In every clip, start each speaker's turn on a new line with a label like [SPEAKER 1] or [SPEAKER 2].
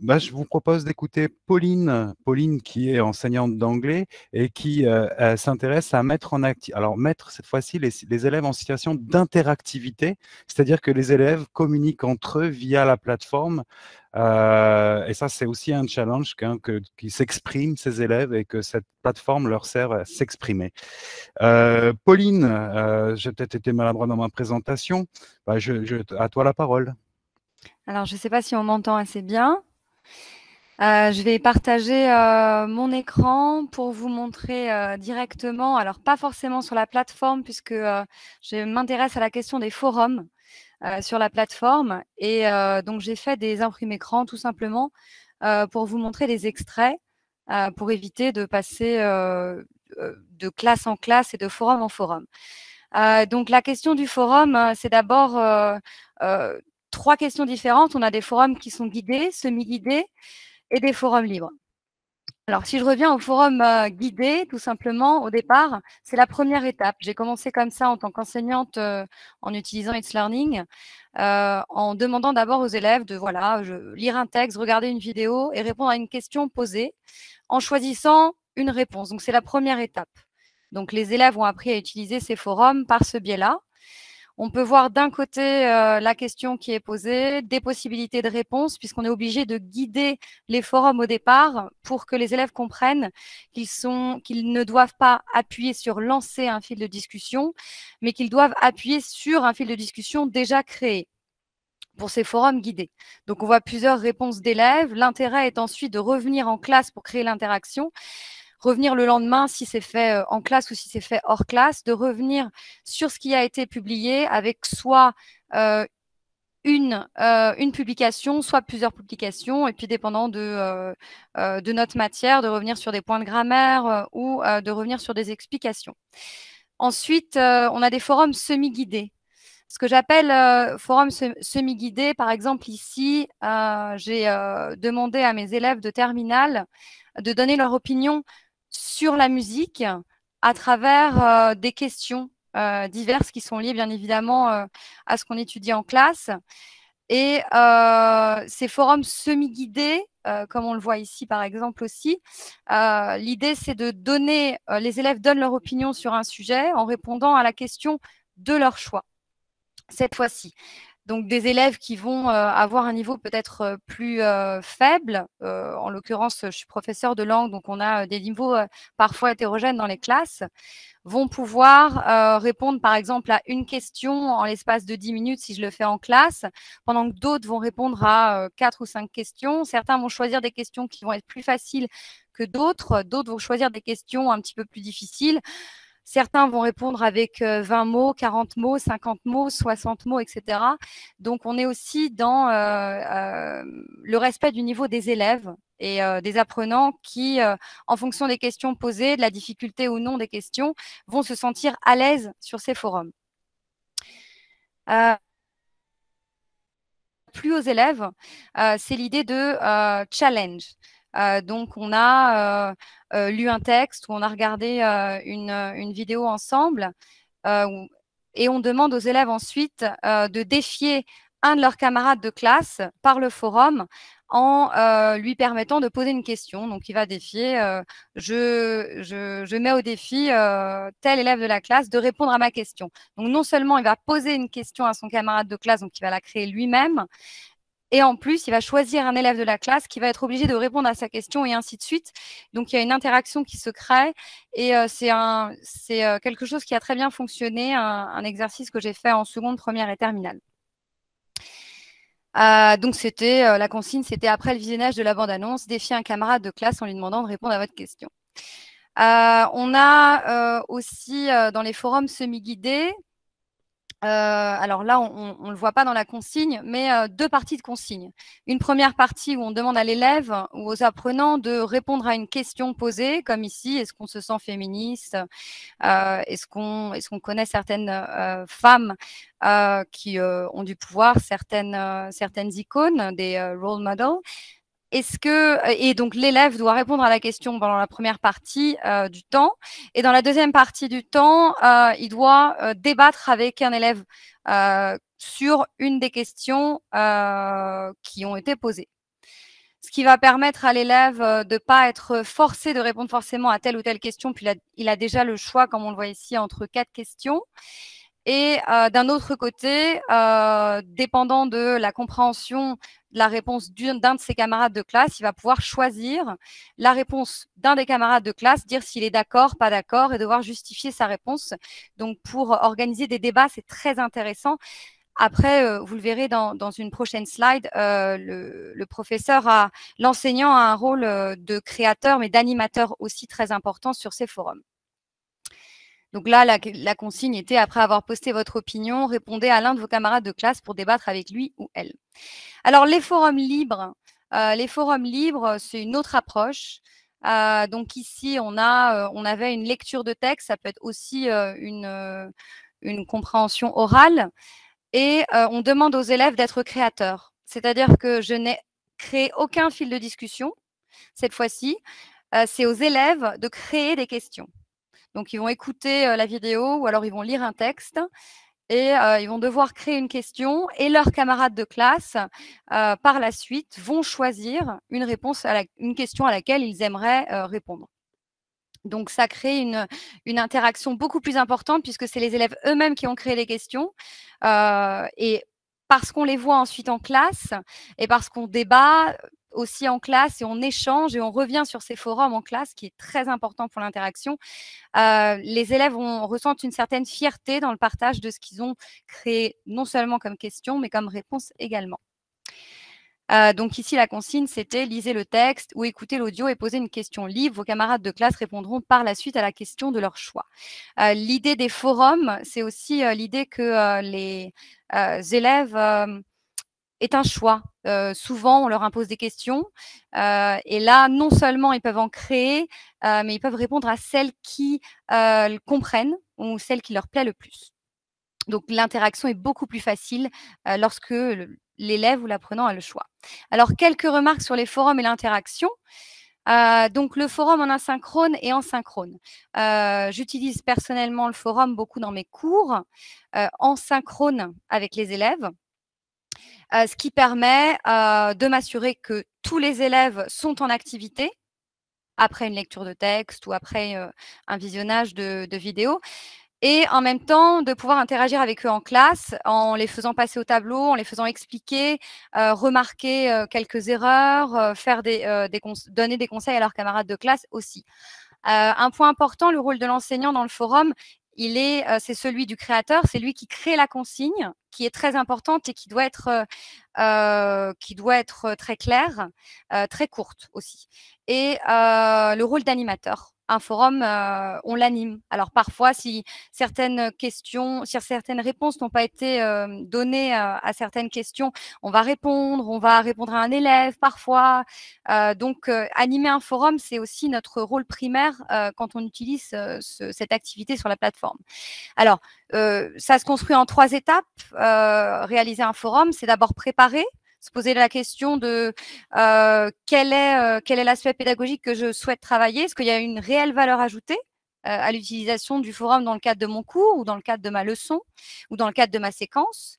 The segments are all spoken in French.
[SPEAKER 1] Bah, je vous propose d'écouter Pauline. Pauline qui est enseignante d'anglais et qui s'intéresse à mettre en activité, alors mettre cette fois-ci les élèves en situation d'interactivité, c'est-à-dire que les élèves communiquent entre eux via la plateforme. Et ça, c'est aussi un challenge qu'ils s'expriment, ces élèves, et que cette plateforme leur sert à s'exprimer. Pauline, j'ai peut-être été maladroit dans ma présentation. Bah, à toi la parole.
[SPEAKER 2] Alors, je ne sais pas si on m'entend assez bien. Je vais partager mon écran pour vous montrer directement, alors pas forcément sur la plateforme, puisque je m'intéresse à la question des forums sur la plateforme. Et donc, j'ai fait des imprimés écrans tout simplement pour vous montrer des extraits pour éviter de passer de classe en classe et de forum en forum. Donc, la question du forum, c'est d'abord trois questions différentes. On a des forums qui sont guidés, semi-guidés et des forums libres. Alors, si je reviens au forum guidé, tout simplement, au départ, c'est la première étape. J'ai commencé comme ça en tant qu'enseignante en utilisant It's Learning, en demandant d'abord aux élèves de lire un texte, regarder une vidéo et répondre à une question posée en choisissant une réponse. Donc, c'est la première étape. Donc, les élèves ont appris à utiliser ces forums par ce biais-là. On peut voir d'un côté la question qui est posée, des possibilités de réponse, puisqu'on est obligé de guider les forums au départ pour que les élèves comprennent qu'ils ne doivent pas appuyer sur lancer un fil de discussion, mais qu'ils doivent appuyer sur un fil de discussion déjà créé pour ces forums guidés. Donc, on voit plusieurs réponses d'élèves. L'intérêt est ensuite de revenir en classe pour créer l'interaction, revenir le lendemain si c'est fait en classe ou si c'est fait hors classe, de revenir sur ce qui a été publié avec soit une publication, soit plusieurs publications, et puis dépendant de notre matière, de revenir sur des points de grammaire ou de revenir sur des explications. Ensuite, on a des forums semi-guidés. Ce que j'appelle forum semi-guidé, par exemple ici, j'ai demandé à mes élèves de terminale de donner leur opinion sur la musique à travers des questions diverses qui sont liées bien évidemment à ce qu'on étudie en classe. Et ces forums semi-guidés, comme on le voit ici par exemple aussi, l'idée c'est de donner, les élèves donnent leur opinion sur un sujet en répondant à la question de leur choix cette fois-ci. Donc, des élèves qui vont avoir un niveau peut-être plus faible. En l'occurrence, je suis professeure de langue, donc on a des niveaux parfois hétérogènes dans les classes, vont pouvoir répondre par exemple à une question en l'espace de 10 minutes si je le fais en classe, pendant que d'autres vont répondre à 4 ou 5 questions. Certains vont choisir des questions qui vont être plus faciles que d'autres. D'autres vont choisir des questions un petit peu plus difficiles. Certains vont répondre avec 20 mots, 40 mots, 50 mots, 60 mots, etc. Donc, on est aussi dans le respect du niveau des élèves et des apprenants qui, en fonction des questions posées, de la difficulté ou non des questions, vont se sentir à l'aise sur ces forums. Plus aux élèves, c'est l'idée de challenge. Donc, on a lu un texte ou on a regardé une vidéo ensemble et on demande aux élèves ensuite de défier un de leurs camarades de classe par le forum en lui permettant de poser une question. Donc, il va défier, je mets au défi tel élève de la classe de répondre à ma question. Donc, non seulement il va poser une question à son camarade de classe, donc il va la créer lui-même, et en plus, il va choisir un élève de la classe qui va être obligé de répondre à sa question et ainsi de suite. Donc, il y a une interaction qui se crée et c'est quelque chose qui a très bien fonctionné, un exercice que j'ai fait en seconde, première et terminale. Donc, la consigne, c'était après le visionnage de la bande-annonce, défier un camarade de classe en lui demandant de répondre à votre question. On a aussi dans les forums semi-guidés, alors là, on ne le voit pas dans la consigne, mais deux parties de consigne. Une première partie où on demande à l'élève ou aux apprenants de répondre à une question posée, comme ici, est-ce qu'on se sent féministe? Est-ce qu'on connaît certaines femmes qui ont du pouvoir, certaines icônes, des role models? Et donc l'élève doit répondre à la question pendant la première partie du temps, et dans la deuxième partie du temps, il doit débattre avec un élève sur une des questions qui ont été posées. Ce qui va permettre à l'élève de ne pas être forcé de répondre forcément à telle ou telle question, puis il a déjà le choix, comme on le voit ici, entre 4 questions. Et d'un autre côté, dépendant de la compréhension de la réponse d'un de ses camarades de classe, il va pouvoir choisir la réponse d'un des camarades de classe, dire s'il est d'accord, pas d'accord, et devoir justifier sa réponse. Donc, pour organiser des débats, c'est très intéressant. Après, vous le verrez dans une prochaine slide, le professeur l'enseignant a un rôle de créateur, mais d'animateur aussi très important sur ces forums. Donc là, la consigne était, après avoir posté votre opinion, répondez à l'un de vos camarades de classe pour débattre avec lui ou elle. Alors, les forums libres, c'est une autre approche. Donc ici, on avait une lecture de texte, ça peut être aussi une compréhension orale. Et on demande aux élèves d'être créateurs. C'est-à-dire que je n'ai créé aucun fil de discussion cette fois-ci. C'est aux élèves de créer des questions. Donc, ils vont écouter la vidéo ou alors ils vont lire un texte et ils vont devoir créer une question et leurs camarades de classe, par la suite, vont choisir une réponse une question à laquelle ils aimeraient répondre. Donc, ça crée une interaction beaucoup plus importante puisque c'est les élèves eux-mêmes qui ont créé les questions. Et parce qu'on les voit ensuite en classe et parce qu'on débat aussi en classe et on échange et on revient sur ces forums en classe, qui est très important pour l'interaction, les élèves ressentent une certaine fierté dans le partage de ce qu'ils ont créé, non seulement comme question, mais comme réponse également. Donc ici, la consigne, c'était lisez le texte ou écoutez l'audio et posez une question libre. Vos camarades de classe répondront par la suite à la question de leur choix. L'idée des forums, c'est aussi l'idée que les élèves aient un choix. Souvent, on leur impose des questions et là, non seulement ils peuvent en créer, mais ils peuvent répondre à celles qui comprennent ou celles qui leur plaît le plus. Donc, l'interaction est beaucoup plus facile lorsque l'élève ou l'apprenant a le choix. Alors, quelques remarques sur les forums et l'interaction. Donc, le forum en asynchrone et en synchrone. J'utilise personnellement le forum beaucoup dans mes cours, en synchrone avec les élèves, ce qui permet de m'assurer que tous les élèves sont en activité après une lecture de texte ou après un visionnage de vidéos. Et en même temps, de pouvoir interagir avec eux en classe, en les faisant passer au tableau, en les faisant expliquer, remarquer quelques erreurs, donner des conseils à leurs camarades de classe aussi. Un point important, le rôle de l'enseignant dans le forum, c'est celui du créateur, c'est lui qui crée la consigne, qui est très importante et qui doit être très claire, très courte aussi. Et le rôle d'animateur. Un forum, on l'anime. Alors parfois, si certaines réponses n'ont pas été données à certaines questions, on va répondre à un élève parfois. Donc, animer un forum, c'est aussi notre rôle primaire quand on utilise cette activité sur la plateforme. Alors, ça se construit en 3 étapes. Réaliser un forum, c'est d'abord préparer, se poser la question de quel est l'aspect pédagogique que je souhaite travailler. Est-ce qu'il y a une réelle valeur ajoutée à l'utilisation du forum dans le cadre de mon cours ou dans le cadre de ma leçon ou dans le cadre de ma séquence.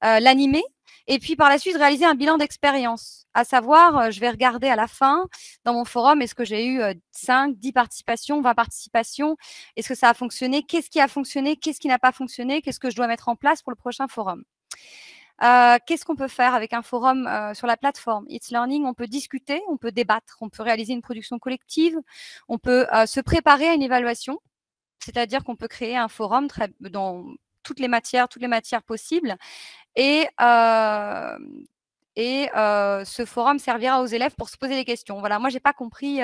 [SPEAKER 2] L'animer et puis par la suite réaliser un bilan d'expérience. À savoir, je vais regarder à la fin dans mon forum, est-ce que j'ai eu 5, 10 participations, 20 participations? Est-ce que ça a fonctionné? Qu'est-ce qui a fonctionné? Qu'est-ce qui n'a pas fonctionné? Qu'est-ce que je dois mettre en place pour le prochain forum? Qu'est-ce qu'on peut faire avec un forum sur la plateforme It's Learning? On peut discuter, on peut débattre, on peut réaliser une production collective, on peut se préparer à une évaluation, c'est-à-dire qu'on peut créer un forum dans toutes les matières possibles et ce forum servira aux élèves pour se poser des questions. Voilà, moi, j'ai pas compris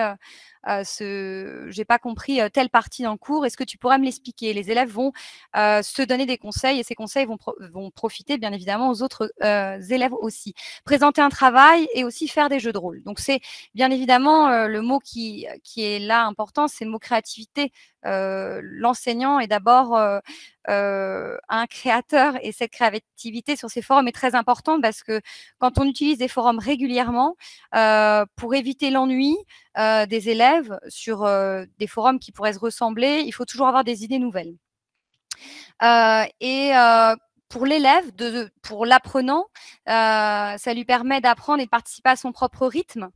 [SPEAKER 2] telle partie dans le cours. Est-ce que tu pourrais me l'expliquer? Les élèves vont se donner des conseils et ces conseils vont profiter bien évidemment aux autres élèves aussi. Présenter un travail et aussi faire des jeux de rôle. Donc, c'est bien évidemment le mot qui est là important, c'est le mot créativité. L'enseignant est d'abord un créateur et cette créativité sur ces forums est très importante parce que quand on utilise des forums régulièrement pour éviter l'ennui des élèves sur des forums qui pourraient se ressembler, il faut toujours avoir des idées nouvelles. Pour l'élève, pour l'apprenant, ça lui permet d'apprendre et de participer à son propre rythme.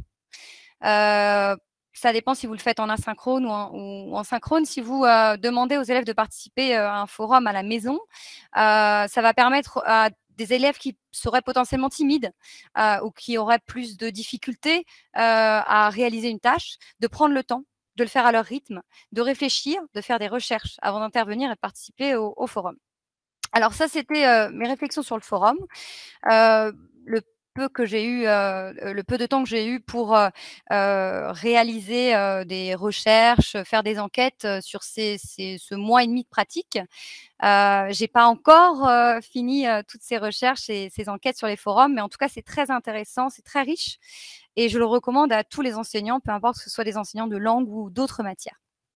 [SPEAKER 2] Ça dépend si vous le faites en asynchrone ou en synchrone. Si vous demandez aux élèves de participer à un forum à la maison, ça va permettre à des élèves qui seraient potentiellement timides ou qui auraient plus de difficultés à réaliser une tâche, de prendre le temps, de le faire à leur rythme, de réfléchir, de faire des recherches avant d'intervenir et de participer au forum. Alors ça, c'était mes réflexions sur le forum. Le le peu de temps que j'ai eu pour réaliser des recherches, faire des enquêtes sur ce mois et demi de pratique. J'ai pas encore fini toutes ces recherches et ces enquêtes sur les forums, mais en tout cas, c'est très intéressant, c'est très riche et je le recommande à tous les enseignants, peu importe que ce soit des enseignants de langue ou d'autres matières.